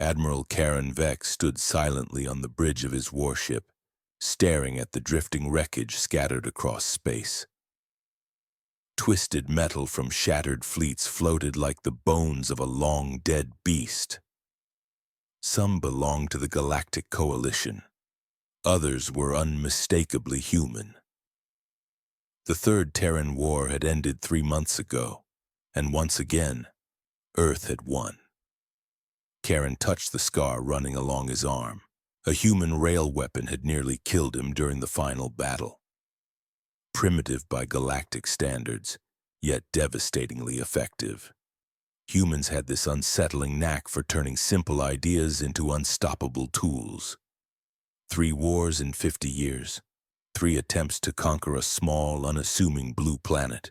Admiral Karen Vex stood silently on the bridge of his warship, staring at the drifting wreckage scattered across space. Twisted metal from shattered fleets floated like the bones of a long-dead beast. Some belonged to the Galactic Coalition. Others were unmistakably human. The Third Terran War had ended 3 months ago, and once again, Earth had won. Karen touched the scar running along his arm. A human rail weapon had nearly killed him during the final battle. Primitive by galactic standards, yet devastatingly effective. Humans had this unsettling knack for turning simple ideas into unstoppable tools. 3 wars in 50 years. 3 attempts to conquer a small, unassuming blue planet.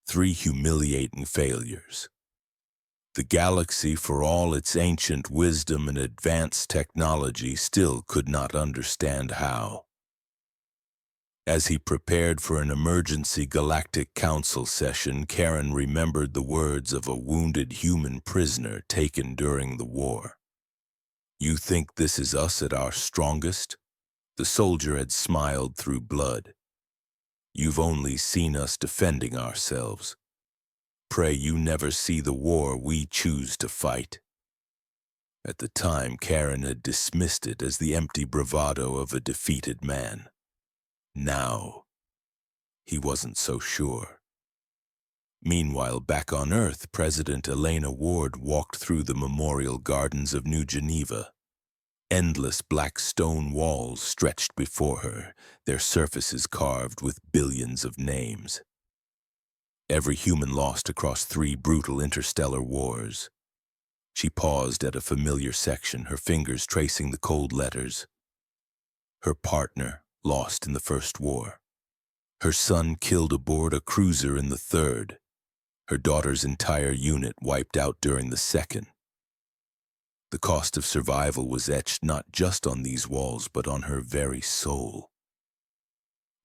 3 humiliating failures. The galaxy, for all its ancient wisdom and advanced technology, still could not understand how. As he prepared for an emergency Galactic Council session, Karen remembered the words of a wounded human prisoner taken during the war. "You think this is us at our strongest?" The soldier had smiled through blood. "You've only seen us defending ourselves. Pray you never see the war we choose to fight." At the time, Karen had dismissed it as the empty bravado of a defeated man. Now, he wasn't so sure. Meanwhile, back on Earth, President Elena Ward walked through the memorial gardens of New Geneva. Endless black stone walls stretched before her, their surfaces carved with billions of names. Every human lost across 3 brutal interstellar wars. She paused at a familiar section, her fingers tracing the cold letters. Her partner lost in the First War. Her son killed aboard a cruiser in the Third. Her daughter's entire unit wiped out during the Second. The cost of survival was etched not just on these walls, but on her very soul.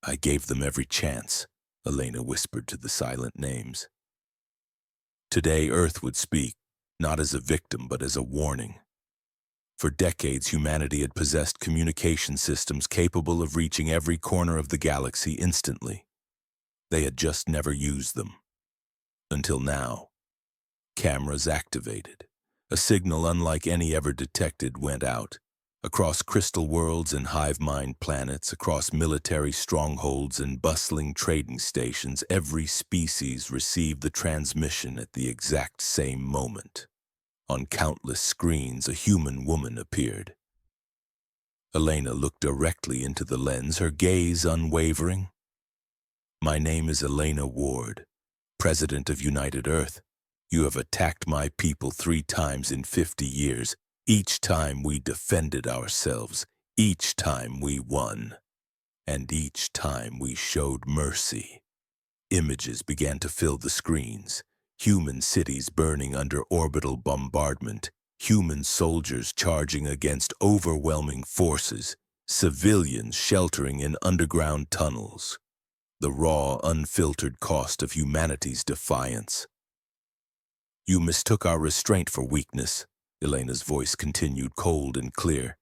"I gave them every chance," Elena whispered to the silent names. Today, Earth would speak, not as a victim, but as a warning. For decades, humanity had possessed communication systems capable of reaching every corner of the galaxy instantly. They had just never used them. Until now. Cameras activated. A signal unlike any ever detected went out. Across crystal worlds and hive-mind planets, across military strongholds and bustling trading stations, every species received the transmission at the exact same moment. On countless screens, a human woman appeared. Elena looked directly into the lens, her gaze unwavering. "My name is Elena Ward, President of United Earth. You have attacked my people 3 times in 50 years. Each time we defended ourselves. Each time we won. And each time we showed mercy." Images began to fill the screens. Human cities burning under orbital bombardment. Human soldiers charging against overwhelming forces. Civilians sheltering in underground tunnels. The raw, unfiltered cost of humanity's defiance. "You mistook our restraint for weakness," Elena's voice continued, cold and clear.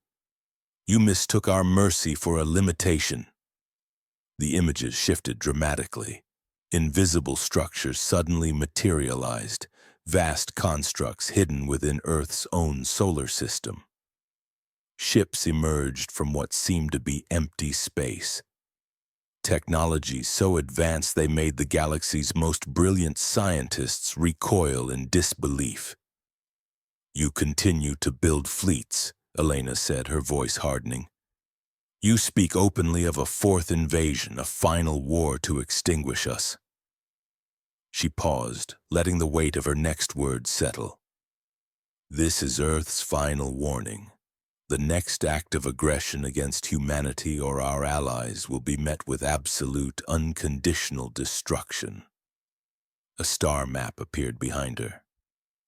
"You mistook our mercy for a limitation." The images shifted dramatically. Invisible structures suddenly materialized, vast constructs hidden within Earth's own solar system. Ships emerged from what seemed to be empty space. Technology so advanced they made the galaxy's most brilliant scientists recoil in disbelief. "You continue to build fleets," Elena said, her voice hardening. "You speak openly of a 4th invasion, a final war to extinguish us." She paused, letting the weight of her next words settle. "This is Earth's final warning. The next act of aggression against humanity or our allies will be met with absolute, unconditional destruction." A star map appeared behind her.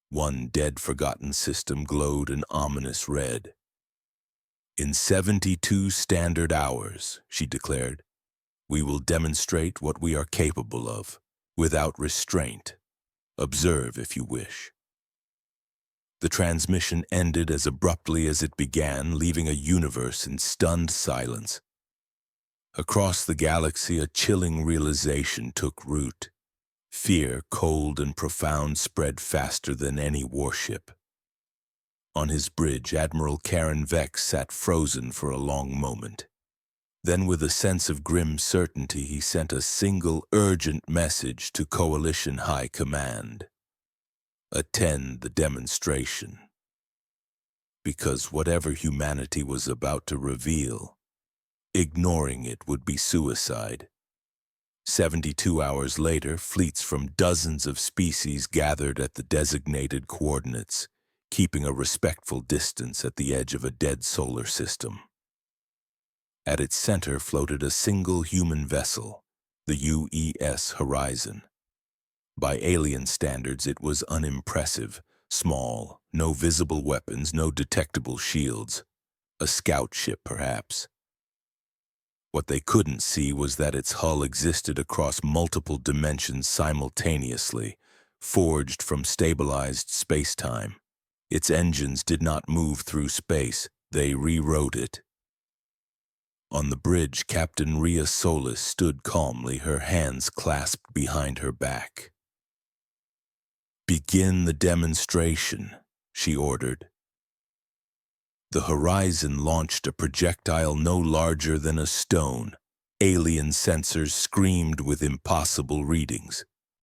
One dead, forgotten system glowed an ominous red. "In 72 standard hours," she declared, "we will demonstrate what we are capable of, without restraint. Observe if you wish." The transmission ended as abruptly as it began, leaving a universe in stunned silence. Across the galaxy, a chilling realization took root. Fear, cold and profound, spread faster than any warship. On his bridge, Admiral Karen Vex sat frozen for a long moment. Then, with a sense of grim certainty, he sent a single, urgent message to Coalition High Command. Attend the demonstration. Because whatever humanity was about to reveal, ignoring it would be suicide. 72 hours later, fleets from dozens of species gathered at the designated coordinates, keeping a respectful distance at the edge of a dead solar system. At its center floated a single human vessel, the UES Horizon. By alien standards, it was unimpressive, small, no visible weapons, no detectable shields. A scout ship, perhaps. What they couldn't see was that its hull existed across multiple dimensions simultaneously, forged from stabilized space-time. Its engines did not move through space, they rewrote it. On the bridge, Captain Rhea Solis stood calmly, her hands clasped behind her back. "Begin the demonstration," she ordered. The Horizon launched a projectile no larger than a stone. Alien sensors screamed with impossible readings.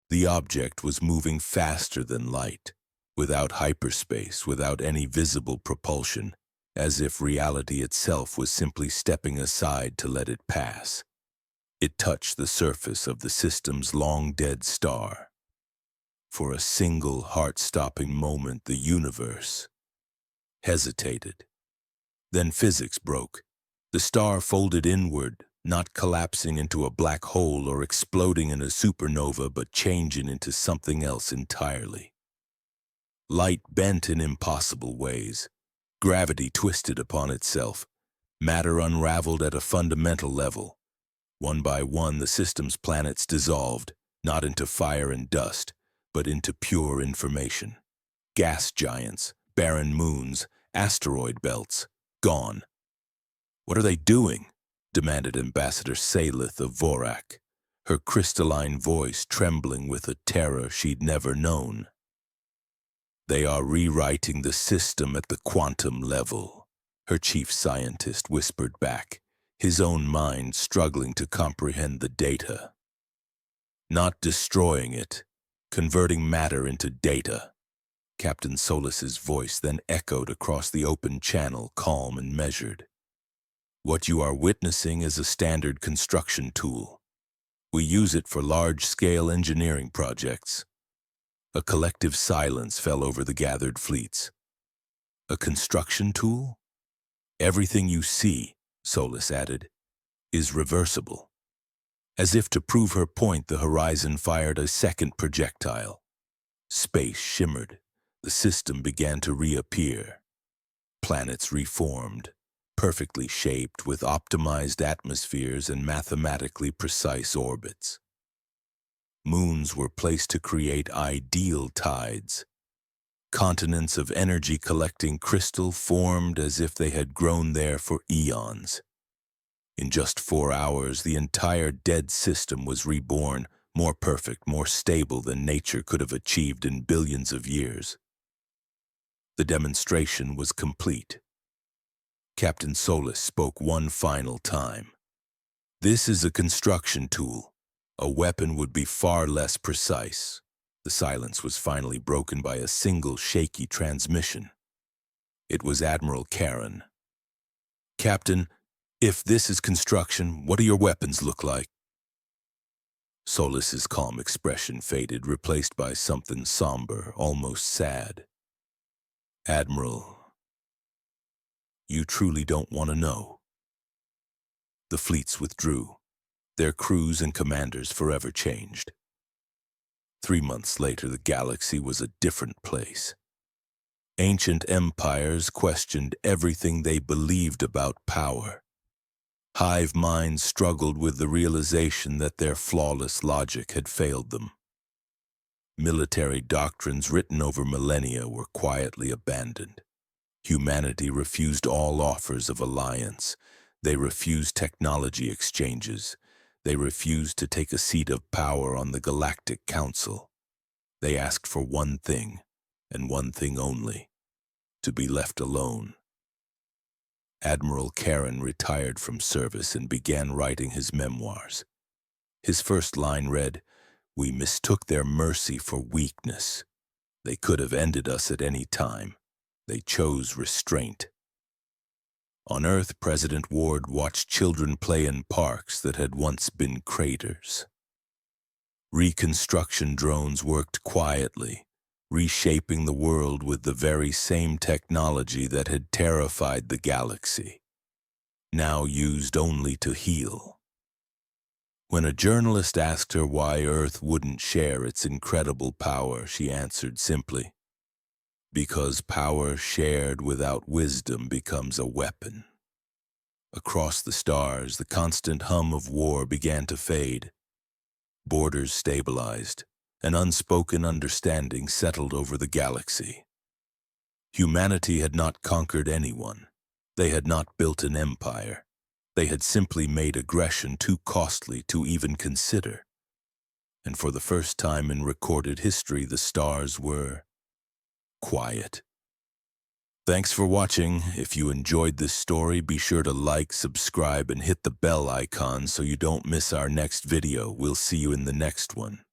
The object was moving faster than light, without hyperspace, without any visible propulsion, as if reality itself was simply stepping aside to let it pass. It touched the surface of the system's long-dead star. For a single heart-stopping moment, the universe hesitated. Then physics broke. The star folded inward, not collapsing into a black hole or exploding in a supernova, but changing into something else entirely. Light bent in impossible ways. Gravity twisted upon itself. Matter unraveled at a fundamental level. One by one, the system's planets dissolved, not into fire and dust, but into pure information. Gas giants, barren moons, asteroid belts, gone. "What are they doing?" demanded Ambassador Salith of Vorak, her crystalline voice trembling with a terror she'd never known. "They are rewriting the system at the quantum level," her chief scientist whispered back, his own mind struggling to comprehend the data. "Not destroying it, converting matter into data." Captain Solis's voice then echoed across the open channel, calm and measured. "What you are witnessing is a standard construction tool. We use it for large-scale engineering projects." A collective silence fell over the gathered fleets. "A construction tool? Everything you see," Solis added, "is reversible." As if to prove her point, the Horizon fired a second projectile. Space shimmered. The system began to reappear. Planets reformed, perfectly shaped with optimized atmospheres and mathematically precise orbits. Moons were placed to create ideal tides. Continents of energy-collecting crystal formed as if they had grown there for eons. In just 4 hours, the entire dead system was reborn, more perfect, more stable than nature could have achieved in billions of years. The demonstration was complete. Captain Solis spoke one final time. "This is a construction tool. A weapon would be far less precise." The silence was finally broken by a single shaky transmission. It was Admiral Karen. "Captain, if this is construction, what do your weapons look like?" Solis's calm expression faded, replaced by something somber, almost sad. "Admiral, you truly don't want to know." The fleets withdrew, their crews and commanders forever changed. 3 months later, the galaxy was a different place. Ancient empires questioned everything they believed about power. Hive minds struggled with the realization that their flawless logic had failed them. Military doctrines written over millennia were quietly abandoned. Humanity refused all offers of alliance. They refused technology exchanges. They refused to take a seat of power on the Galactic Council. They asked for one thing, and one thing only: to be left alone. Admiral Karen retired from service and began writing his memoirs. His first line read, "We mistook their mercy for weakness. They could have ended us at any time. They chose restraint." On Earth, President Ward watched children play in parks that had once been craters. Reconstruction drones worked quietly, reshaping the world with the very same technology that had terrified the galaxy, now used only to heal. When a journalist asked her why Earth wouldn't share its incredible power, she answered simply, "Because power shared without wisdom becomes a weapon." Across the stars, the constant hum of war began to fade. Borders stabilized. An unspoken understanding settled over the galaxy. Humanity had not conquered anyone. They had not built an empire. They had simply made aggression too costly to even consider. And for the first time in recorded history, the stars were quiet. Thanks for watching. If you enjoyed this story, be sure to like, subscribe, and hit the bell icon so you don't miss our next video. We'll see you in the next one.